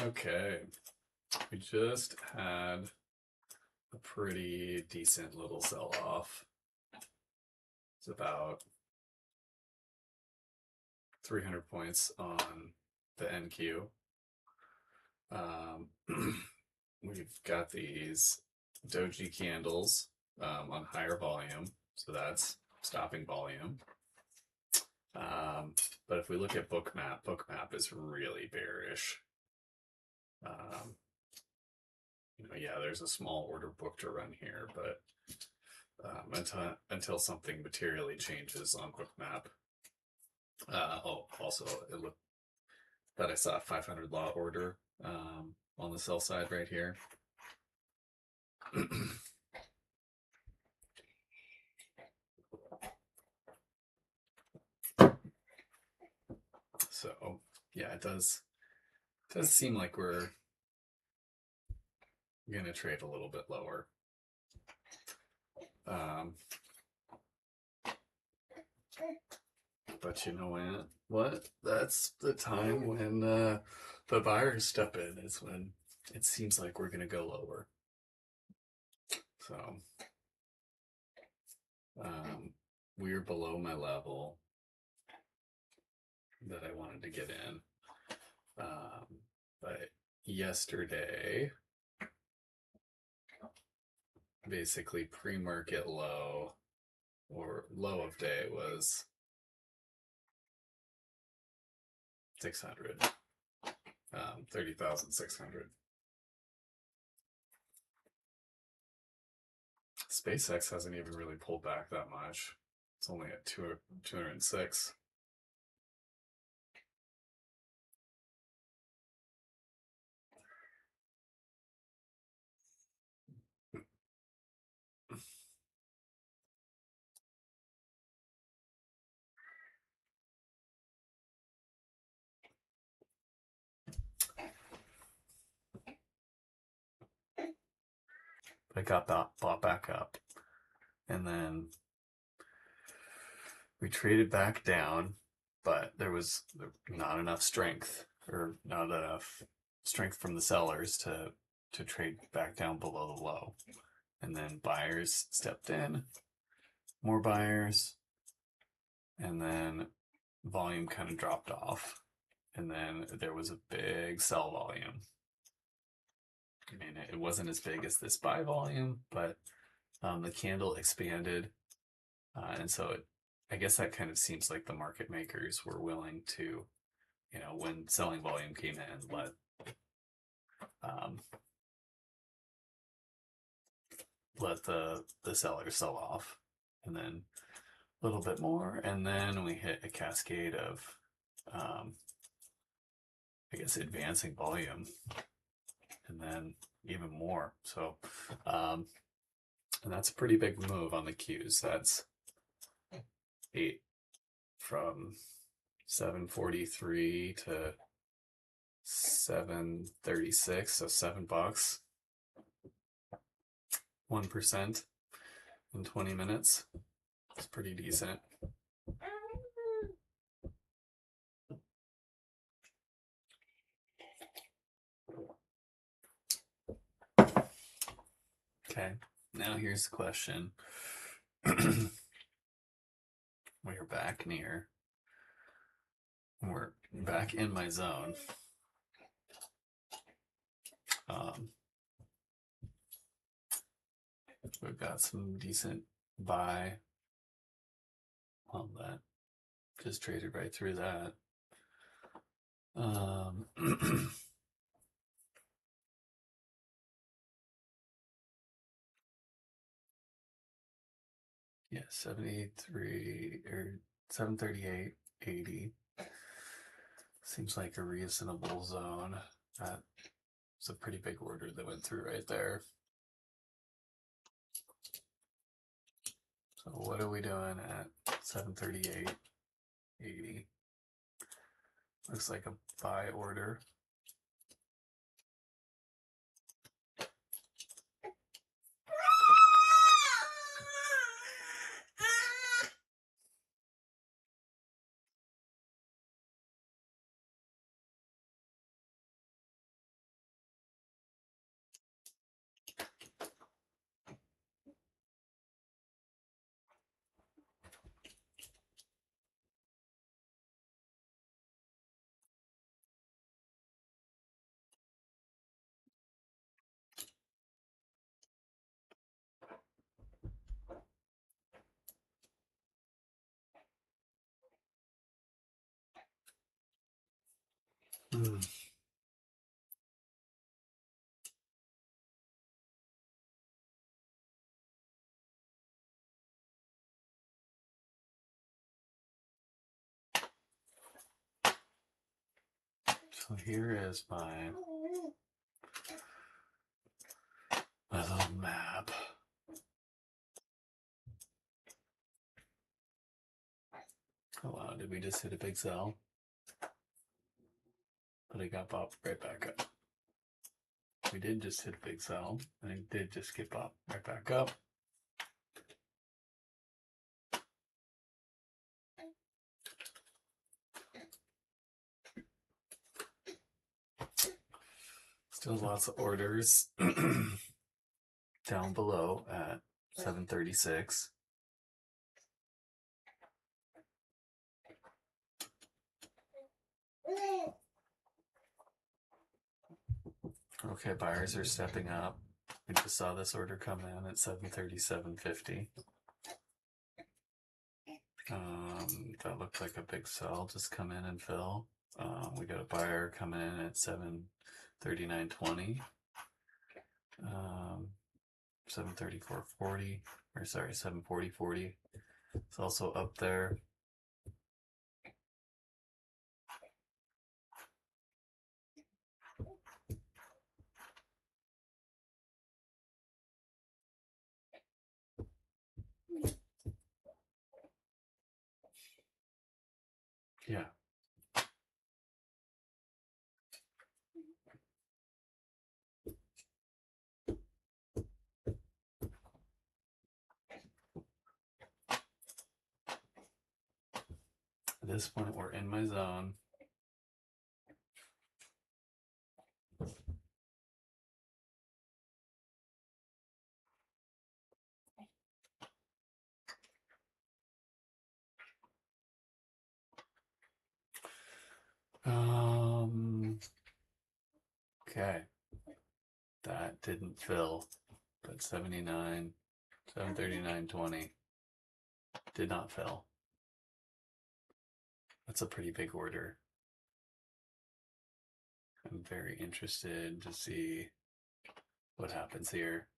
Okay, we just had a pretty decent little sell-off. It's about 300 points on the NQ. We've got these doji candles on higher volume, so that's stopping volume. But if we look at bookmap is really bearish. Yeah, there's a small order book to run here, but until something materially changes on bookmap. Also, it looked that I saw a 500 lot order on the sell side right here. So yeah, it does seem like we're gonna trade a little bit lower. But you know what? That's the time when the buyers step in, is when it seems like we're gonna go lower. So we're below my level that I wanted to get in. But yesterday, basically pre-market low or low of day was 600, 30,600. SpaceX hasn't even really pulled back that much. It's only at 206. I got that bought back up, and then we traded back down, but there was not enough strength, or not enough strength from the sellers to trade back down below the low. And then buyers stepped in, more buyers, and then volume kind of dropped off. And then there was a big sell volume. I mean, it wasn't as big as this buy volume, but the candle expanded. And so I guess that kind of seems like the market makers were willing to, when selling volume came in, let the sellers sell off, and then a little bit more, and then we hit a cascade of, I guess, advancing volume, and then even more. So, and that's a pretty big move on the Qs. That's 8 from 743 to 736, so $7. 1% in 20 minutes. It's pretty decent. Okay, now here's the question. We're back near. We're back in my zone. We've got some decent buy on that. Just traded right through that. Yeah, 73 or 738.80 seems like a reasonable zone. That's a pretty big order that went through right there. So what are we doing at 738.80? Looks like a buy order. So here is my little map. Oh wow, did we just hit a big sell? But it got popped right back up. We did just hit a big sell, and it did just get popped right back up. Still lots of orders down below at 736. Okay, buyers are stepping up. We just saw this order come in at 737.50. That looked like a big sell. Just come in and fill. We got a buyer coming in at 739.20. 734.40, or sorry, 740.40. It's also up there. Yeah. At this point, we're in my zone. Okay. That didn't fill, but 79, 739.20 did not fill. That's a pretty big order. I'm very interested to see what happens here.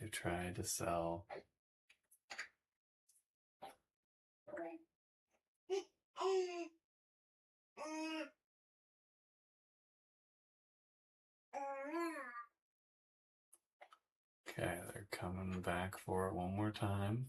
They've tried to sell. Okay, they're coming back for it one more time.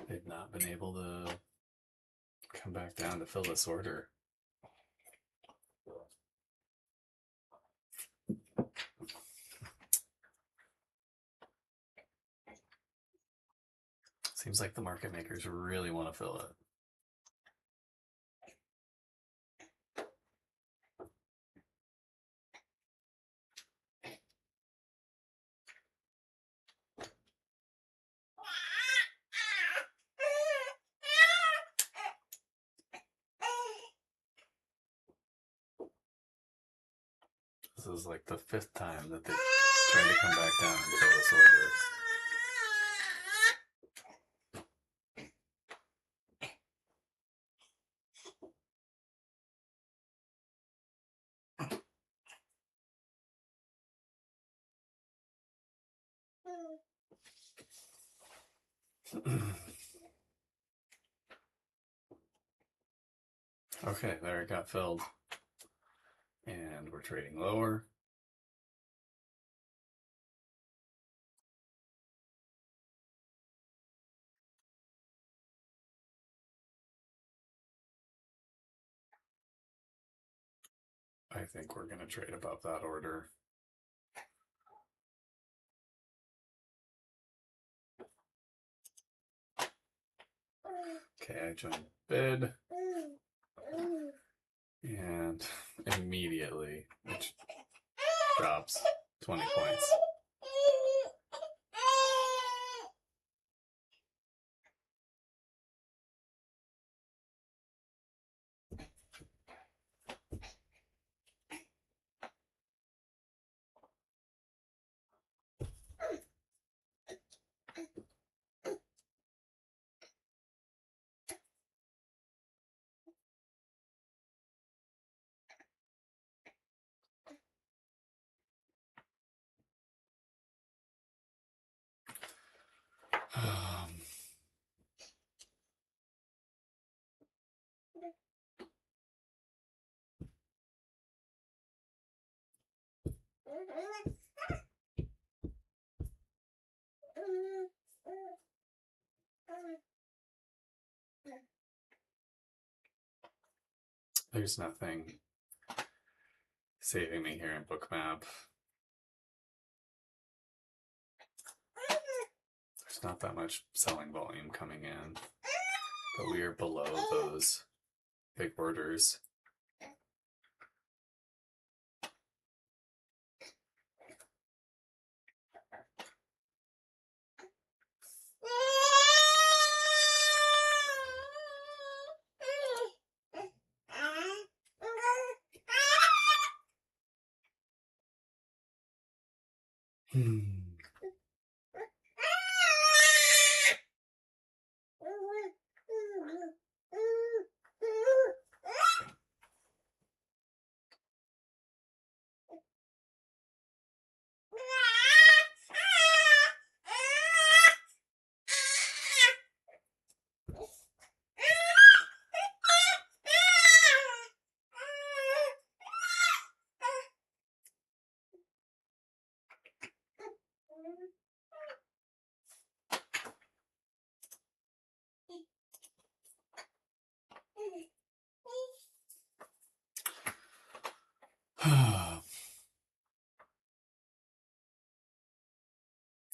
They've not been able to come back down to fill this order. Seems like the market makers really want to fill it. This is like the 5th time that they're trying to come back down and fill this order. Okay, there it got filled. And we're trading lower. I think we're going to trade above that order. Okay, I joined bid. And immediately it drops 20 points. There's nothing saving me here in Bookmap. There's not that much selling volume coming in, but we are below those big orders.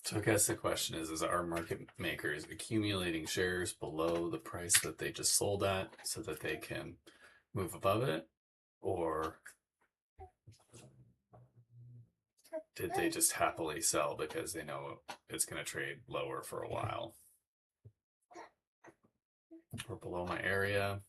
So I guess the question is are market makers accumulating shares below the price that they just sold at so that they can move above it? Or did they just happily sell because they know it's going to trade lower for a while? We're below my area.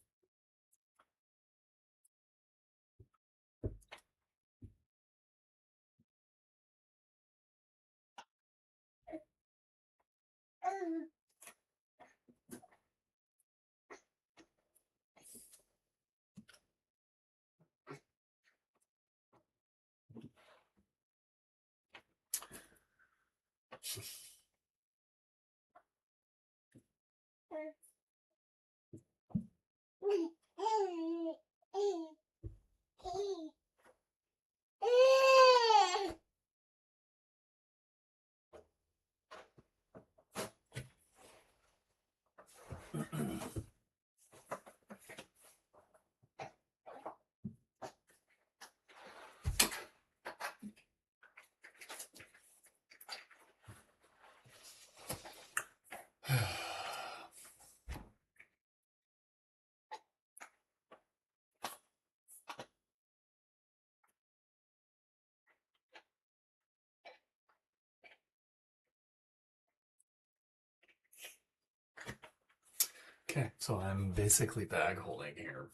Okay, so I'm basically bag holding here.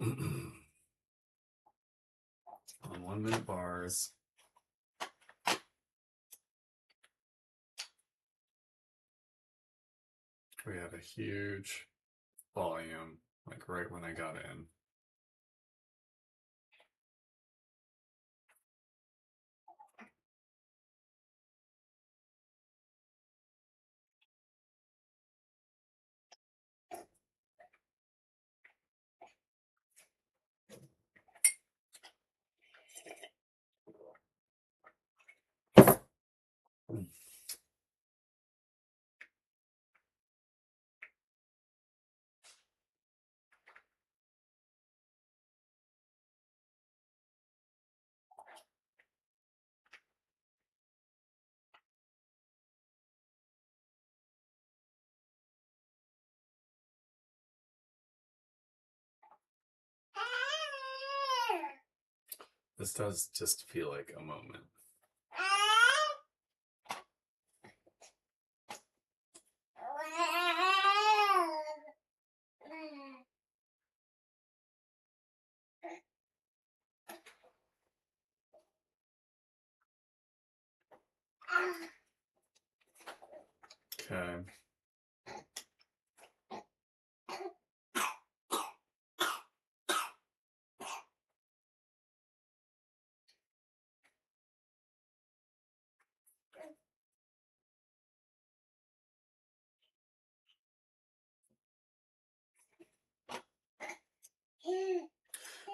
On 1 minute bars. We have a huge volume, like right when I got in. This does just feel like a moment. Okay.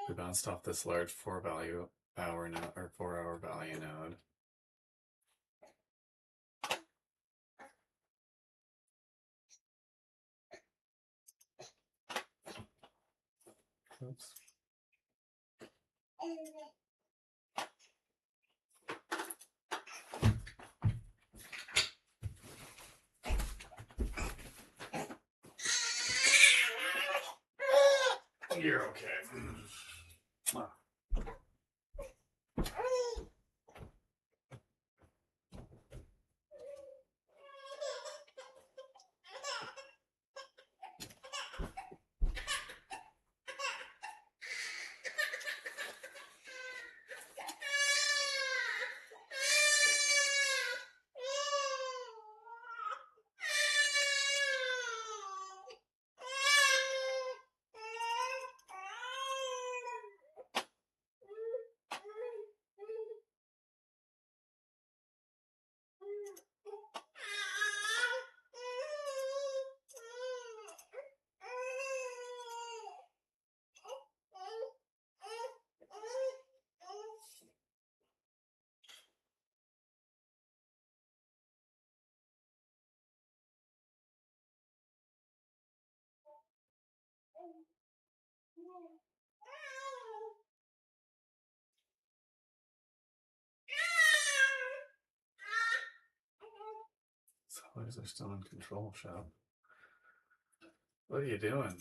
We bounced off this large 4-hour value node. Oops. You're okay. Sellers are still in control, Shep. What are you doing?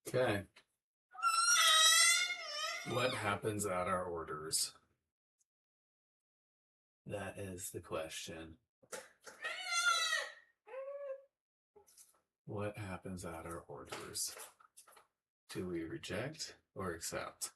Okay. What happens at our orders? That is the question. What happens at our orders? Do we reject or accept?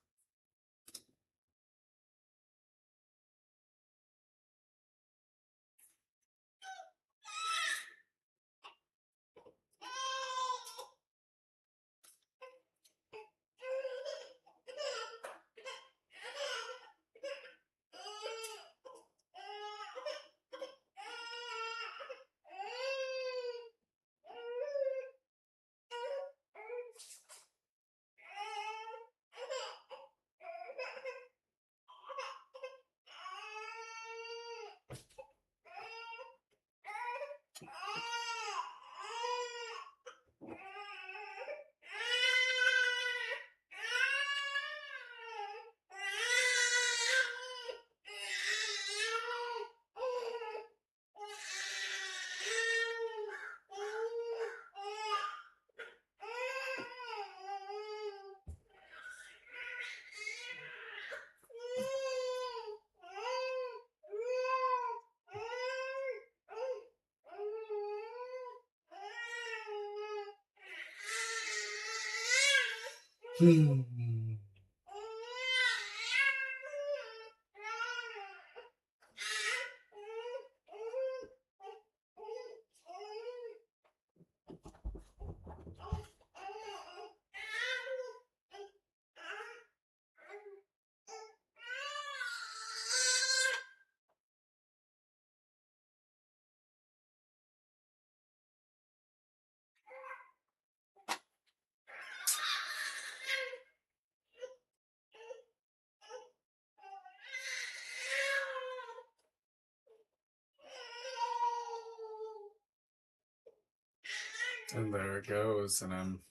And there it goes, and I'm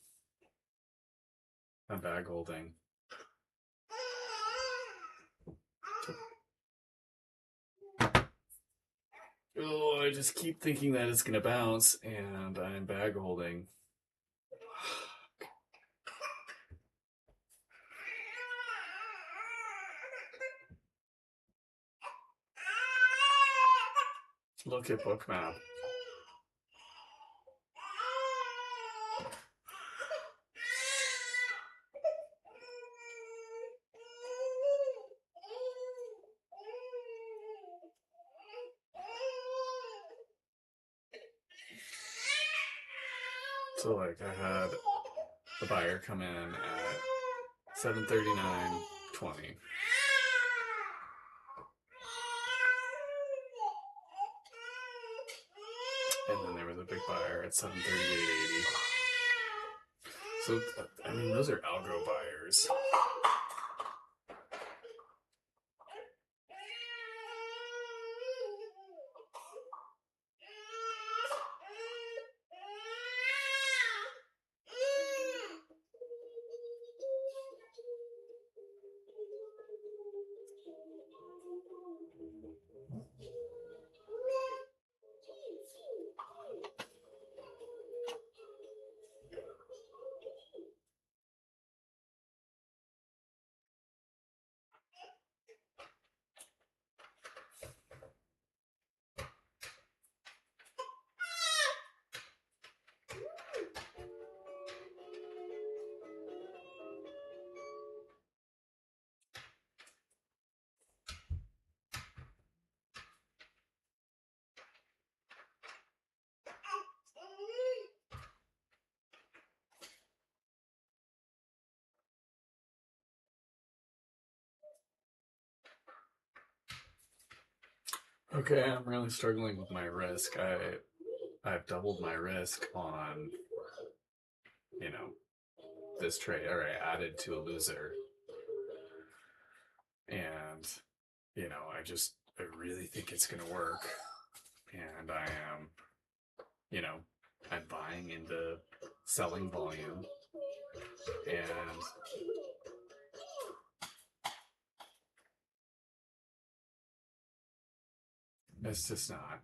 bag holding. Oh, I just keep thinking that it's gonna bounce, and I'm bag holding. Look at Bookmap. So like I had the buyer come in at 7:39:20. And then there was a big buyer at 7:38:80. So I mean those are algo buyers. Okay, I'm really struggling with my risk. I've doubled my risk on, you know, this trade, or I added to a loser. And, I really think it's going to work. And I am, I'm buying into selling volume. And it's just not,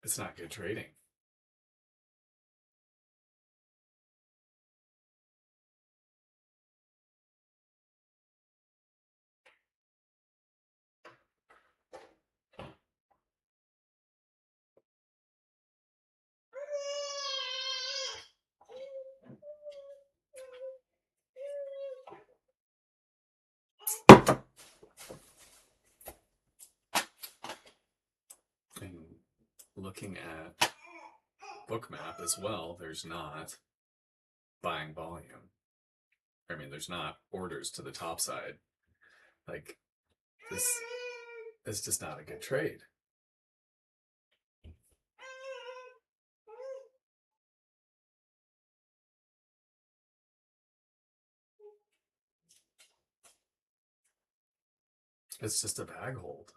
it's not good trading. And looking at Bookmap as well, there's not buying volume. I mean, there's not orders to the top side. Like, this is just not a good trade. It's just a bag hold.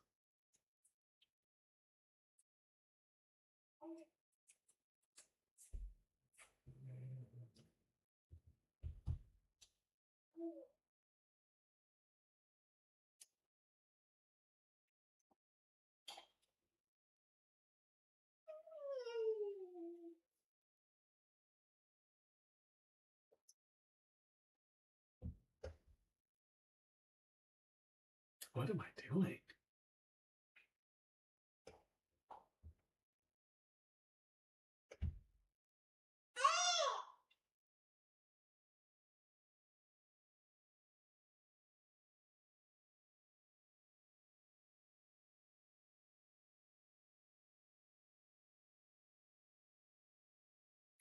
What am I doing?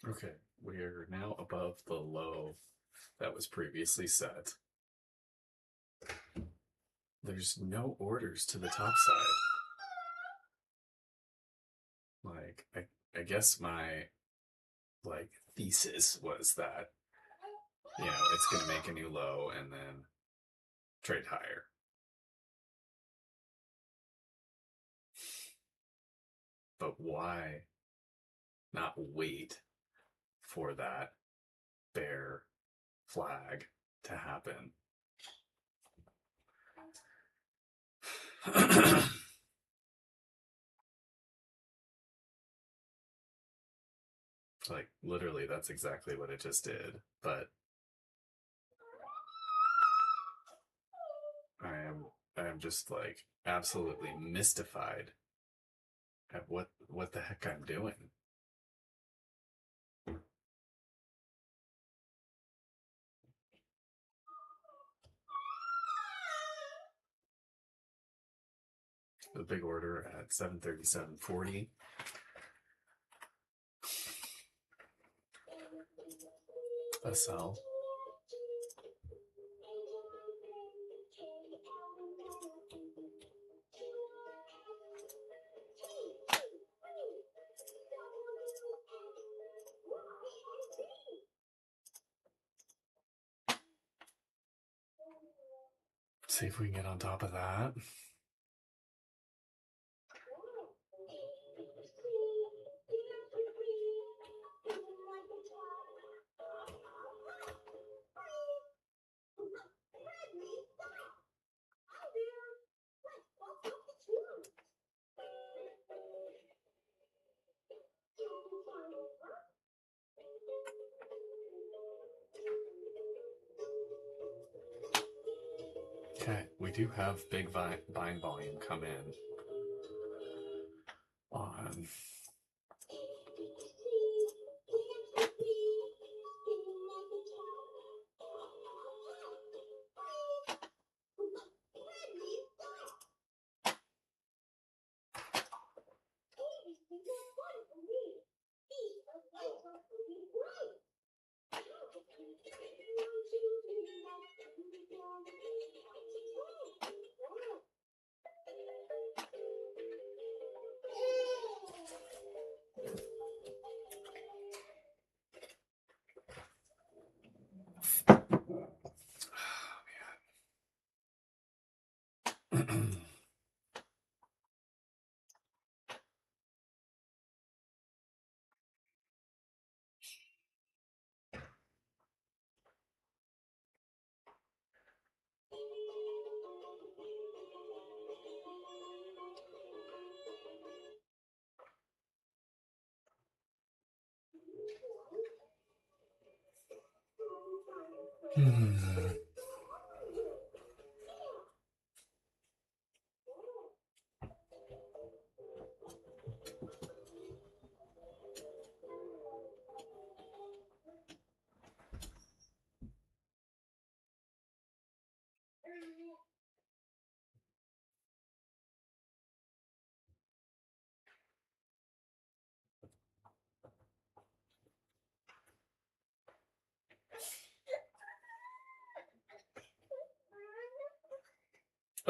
Okay, we are now above the low that was previously set. There's no orders to the top side. Like, I guess my thesis was that it's going to make a new low and then trade higher. But why not wait for that bear flag to happen. Like, literally, that's exactly what it just did. But I am just like absolutely mystified at what the heck I'm doing. The big order at 737.40. A sell. See if we can get on top of that. Okay, we do have big buying volume come in on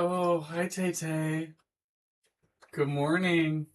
Oh, hi Tay Tay. Good morning.